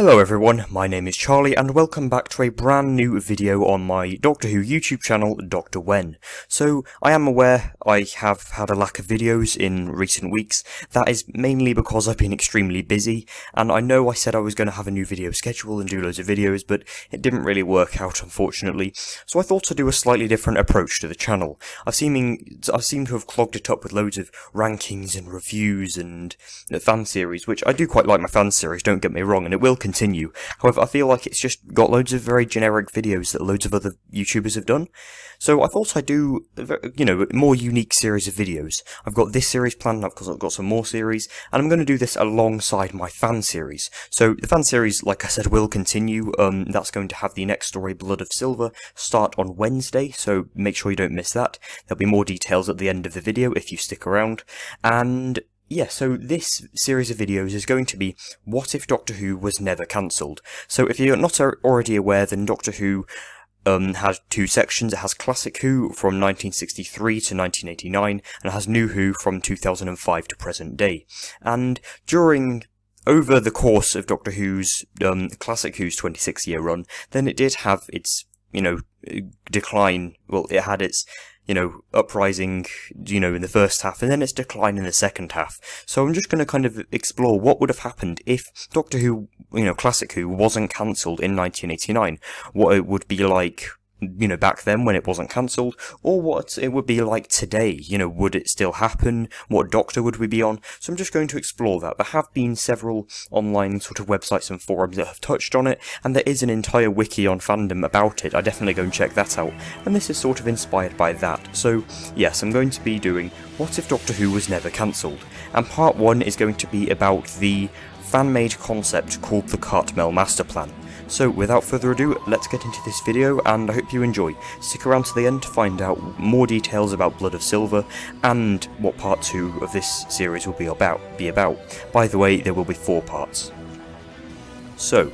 Hello everyone, my name is Charlie and welcome back to a brand new video on my Doctor Who YouTube channel, Dr. When. So, I am aware I have had a lack of videos in recent weeks. That is mainly because I've been extremely busy, and I know I said I was going to have a new video schedule and do loads of videos, but it didn't really work out, unfortunately. So I thought to do a slightly different approach to the channel. I seem to have clogged it up with loads of rankings and reviews and fan series, which I do quite like my fan series, don't get me wrong, and it will continue. However, I feel like it's just got loads of very generic videos that loads of other YouTubers have done. So I thought I'd do, a more unique series of videos. I've got this series planned, I've got some more series, and I'm going to do this alongside my fan series. So the fan series, like I said, will continue. That's going to have the next story, Blood of Silver, start on Wednesday, so make sure you don't miss that. There'll be more details at the end of the video if you stick around. And yeah, so this series of videos is going to be What If Doctor Who Was Never Cancelled? So if you're not already aware, then Doctor Who has two sections. It has Classic Who from 1963 to 1989, and it has New Who from 2005 to present day. And over the course of Doctor Who's, Classic Who's 26-year run, then it did have its, decline. Well, it had its uprising, in the first half, and then its decline in the second half. So I'm just going to kind of explore what would have happened if Doctor Who, Classic Who, wasn't cancelled in 1989. What it would be like, back then when it wasn't cancelled, or what it would be like today. Would it still happen? What Doctor would we be on? So I'm just going to explore that. There have been several online sort of websites and forums that have touched on it, and there is an entire wiki on fandom about it. I definitely go and check that out, and this is sort of inspired by that. So yes, I'm going to be doing What If Doctor Who Was Never Cancelled, and part 1 is going to be about the fan-made concept called the Cartmel Masterplan. So without further ado, let's get into this video, and I hope you enjoy. Stick around to the end to find out more details about Blood of Silver, and what part 2 of this series will be about. By the way, there will be 4 parts. So,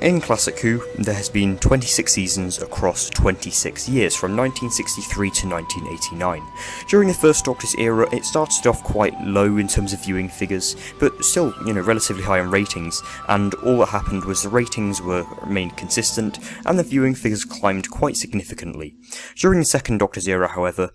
in Classic Who, there has been 26 seasons across 26 years, from 1963 to 1989. During the first Doctor's era, it started off quite low in terms of viewing figures, but still, relatively high in ratings, and all that happened was the ratings remained consistent, and the viewing figures climbed quite significantly. During the second Doctor's era, however,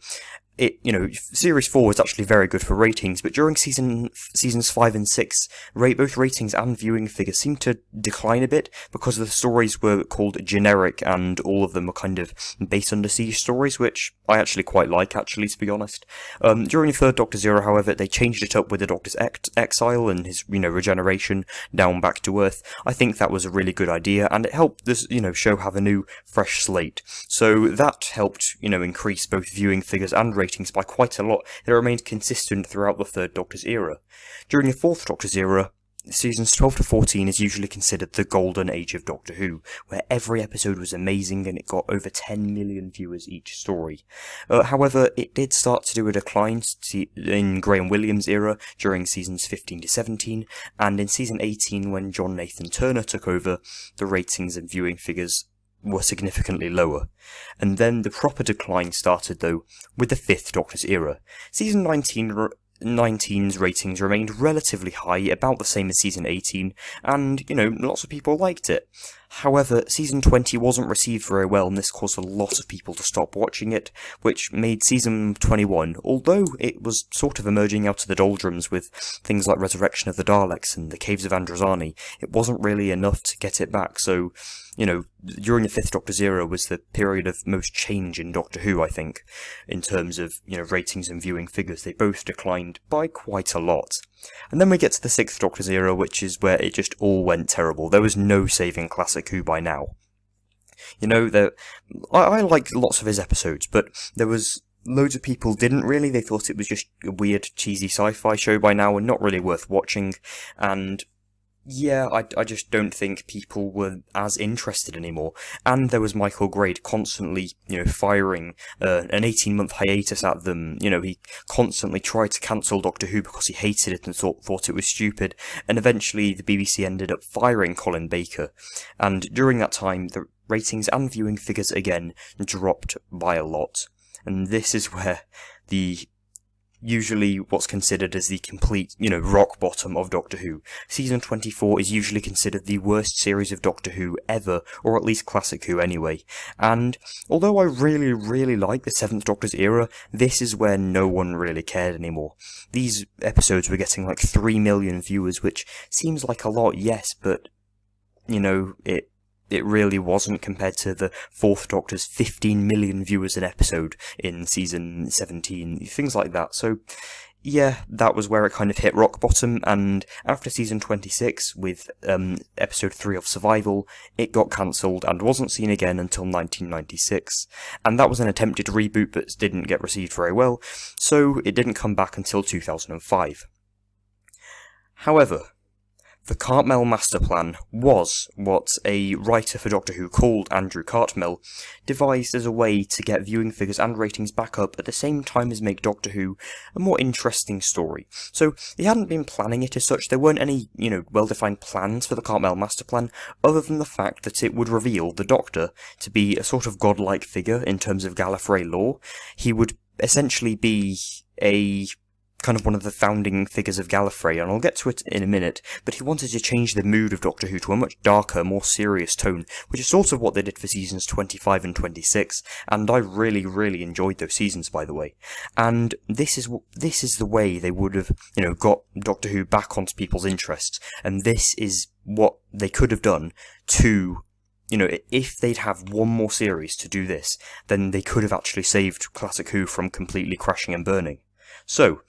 Series 4 was actually very good for ratings, but during seasons 5 and 6, both ratings and viewing figures seemed to decline a bit, because the stories were called generic, and all of them were kind of base under siege stories, which I actually quite like, to be honest. During the third Doctor's era, however, they changed it up with the Doctor's exile and his, regeneration down back to Earth. I think that was a really good idea, and it helped this, show have a new, fresh slate. So that helped, increase both viewing figures and ratings by quite a lot. It remained consistent throughout the third Doctor's era. During the fourth Doctor's era, seasons 12 to 14 is usually considered the golden age of Doctor Who, where every episode was amazing and it got over 10 million viewers each story. However, it did start to do a decline in Graham Williams' era during seasons 15 to 17, and in season 18, when John Nathan Turner took over, the ratings and viewing figures were significantly lower. And then the proper decline started, though, with the fifth Doctor's era. Season 19's ratings remained relatively high, about the same as season 18, and, lots of people liked it. However, season 20 wasn't received very well, and this caused a lot of people to stop watching it, which made season 21, although it was sort of emerging out of the doldrums with things like Resurrection of the Daleks and the Caves of Androzani, it wasn't really enough to get it back. So, during the fifth Doctor's era was the period of most change in Doctor Who, I think, in terms of, ratings and viewing figures. They both declined by quite a lot. And then we get to the sixth Doctor's era, which is where it just all went terrible. There was no saving Classic Who by now. I liked lots of his episodes, but there was loads of people didn't really. They thought it was just a weird, cheesy sci-fi show by now and not really worth watching. And yeah, I just don't think people were as interested anymore. And there was Michael Grade constantly, firing an 18-month hiatus at them. He constantly tried to cancel Doctor Who because he hated it and thought it was stupid. And eventually the BBC ended up firing Colin Baker. And during that time, the ratings and viewing figures again dropped by a lot. And this is where the usually what's considered as the complete, rock bottom of Doctor Who. Season 24 is usually considered the worst series of Doctor Who ever, or at least Classic Who anyway. And although I really, really like the 7th Doctor's era, this is where no one really cared anymore. These episodes were getting like 3 million viewers, which seems like a lot, yes, but, it really wasn't compared to the 4th Doctor's 15 million viewers an episode in season 17, things like that. So, yeah, that was where it kind of hit rock bottom, and after season 26, with episode 3 of Survival, it got cancelled and wasn't seen again until 1996. And that was an attempted reboot but didn't get received very well, so it didn't come back until 2005. However, the Cartmel Masterplan was what a writer for Doctor Who called Andrew Cartmel devised as a way to get viewing figures and ratings back up at the same time as make Doctor Who a more interesting story. So he hadn't been planning it as such. There weren't any, well-defined plans for the Cartmel Masterplan other than the fact that it would reveal the Doctor to be a sort of godlike figure in terms of Gallifrey lore. He would essentially be a kind of one of the founding figures of Gallifrey, and I'll get to it in a minute, but he wanted to change the mood of Doctor Who to a much darker, more serious tone, which is sort of what they did for seasons 25 and 26, and I really, really enjoyed those seasons, by the way. And this is the way they would have, got Doctor Who back onto people's interests, and this is what they could have done to, if they'd have one more series to do this, then they could have actually saved Classic Who from completely crashing and burning. So,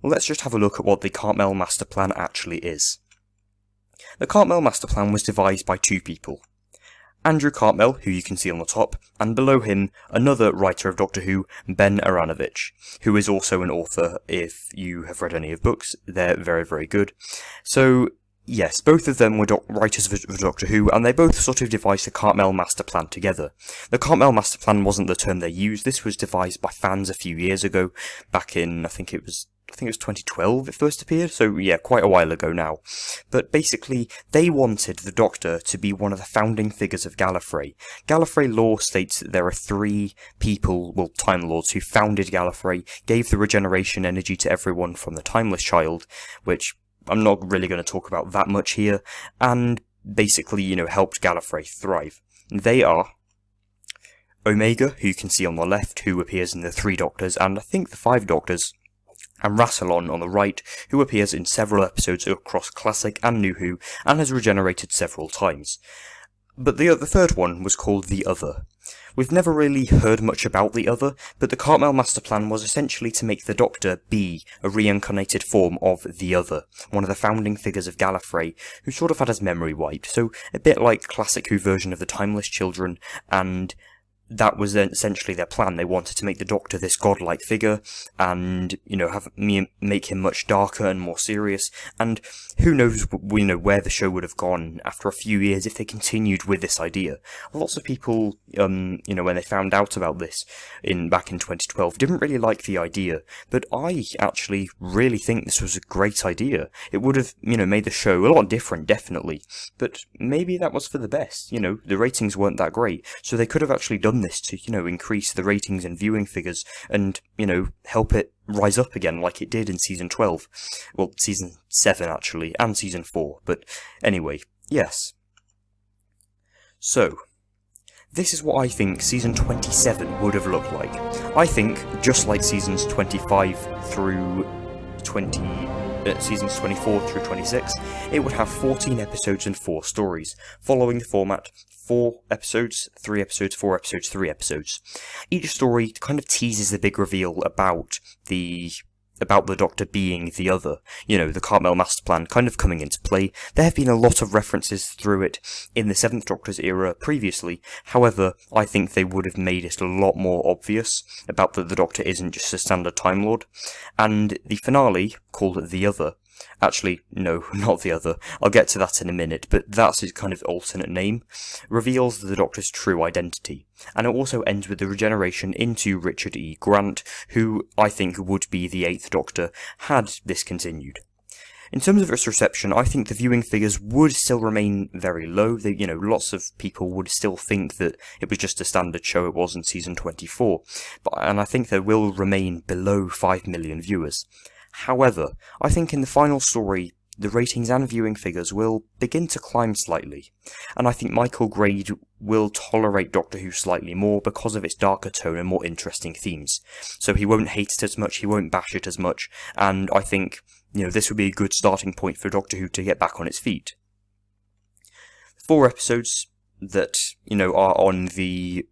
let's just have a look at what the Cartmel Masterplan actually is. The Cartmel Masterplan was devised by two people. Andrew Cartmel, who you can see on the top, and below him, another writer of Doctor Who, Ben Aranovich, who is also an author. If you have read any of books, they're very, very good. So, yes, both of them were writers for Doctor Who, and they both sort of devised the Cartmel Masterplan together. The Cartmel Masterplan wasn't the term they used. This was devised by fans a few years ago, back in, I think it was 2012 it first appeared, so yeah, quite a while ago now. But basically, they wanted the Doctor to be one of the founding figures of Gallifrey. Gallifrey lore states that there are 3 people, Time Lords, who founded Gallifrey, gave the regeneration energy to everyone from the Timeless Child, which I'm not really going to talk about that much here, and basically, helped Gallifrey thrive. They are Omega, who you can see on the left, who appears in the 3 Doctors, and I think the 5 Doctors, and Rassilon on the right, who appears in several episodes across Classic and New Who, and has regenerated several times. But the third one was called The Other. We've never really heard much about The Other, but the Cartmel Masterplan was essentially to make the Doctor be a reincarnated form of The Other, one of the founding figures of Gallifrey, who sort of had his memory wiped, so a bit like Classic Who version of the Timeless Children, and that was then essentially their plan. They wanted to make the Doctor this godlike figure, and, make him much darker and more serious, and who knows, where the show would have gone after a few years if they continued with this idea. Lots of people, when they found out about this back in 2012, didn't really like the idea, but I actually really think this was a great idea. It would have, made the show a lot different, definitely, but maybe that was for the best. The ratings weren't that great, so they could have actually done this to, increase the ratings and viewing figures and, help it rise up again like it did in season 12. Well, season 7 actually, and season 4, but anyway, yes. So, this is what I think season 27 would have looked like. I think, just like seasons 25 through seasons 24 through 26, it would have 14 episodes and 4 stories, following the format 4 episodes, 3 episodes, 4 episodes, 3 episodes. Each story kind of teases the big reveal about the Doctor being the Other, the Cartmel Masterplan kind of coming into play. There have been a lot of references through it in the 7th Doctor's era previously. However, I think they would have made it a lot more obvious about that the Doctor isn't just a standard Time Lord. And the finale, called The Other, actually, no, not The Other, I'll get to that in a minute, but that's his kind of alternate name, reveals the Doctor's true identity. And it also ends with the regeneration into Richard E. Grant, who I think would be the 8th Doctor had this continued. In terms of its reception, I think the viewing figures would still remain very low. Lots of people would still think that it was just a standard show it was in season 24, and I think they will remain below 5 million viewers. However, I think in the final story, the ratings and viewing figures will begin to climb slightly, and I think Michael Grade will tolerate Doctor Who slightly more because of its darker tone and more interesting themes. So he won't hate it as much, he won't bash it as much, and I think, this would be a good starting point for Doctor Who to get back on its feet. 4 episodes that, are on the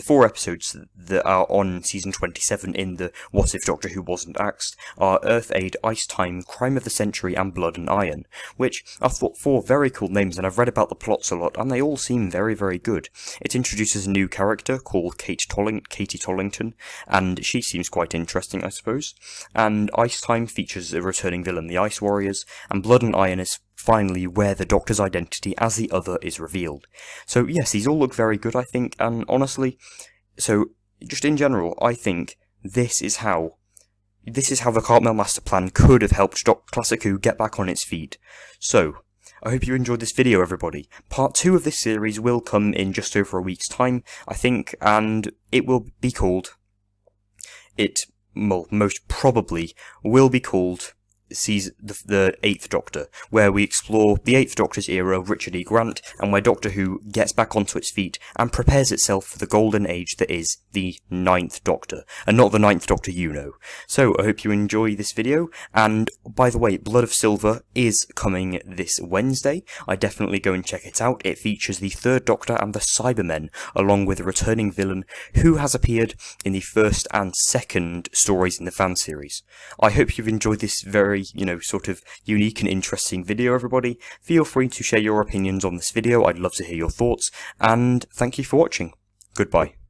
4 episodes that are on season 27 in the What If Doctor Who Wasn't Axed are Earth Aid, Ice Time, Crime of the Century, and Blood and Iron, which are 4 very cool names, and I've read about the plots a lot, and they all seem very, very good. It introduces a new character called Katie Tollington, and she seems quite interesting, I suppose. And Ice Time features a returning villain, the Ice Warriors, and Blood and Iron is finally where the Doctor's identity as the Other is revealed. So yes, these all look very good, I think, and honestly, so just in general, I think this is how the Cartmel Masterplan could have helped Classic Who get back on its feet. So, I hope you enjoyed this video, everybody. Part 2 of this series will come in just over a week's time, I think, and it will be called, most probably will be called the 8th Doctor, where we explore the 8th Doctor's era of Richard E. Grant, and where Doctor Who gets back onto its feet and prepares itself for the golden age that is the 9th Doctor, and not the 9th Doctor you know. So, I hope you enjoy this video, and by the way, Blood of Silver is coming this Wednesday. I definitely go and check it out. It features the 3rd Doctor and the Cybermen, along with a returning villain who has appeared in the 1st and 2nd stories in the fan series. I hope you've enjoyed this very sort of unique and interesting video, everybody. Feel free to share your opinions on this video, I'd love to hear your thoughts, and thank you for watching. Goodbye.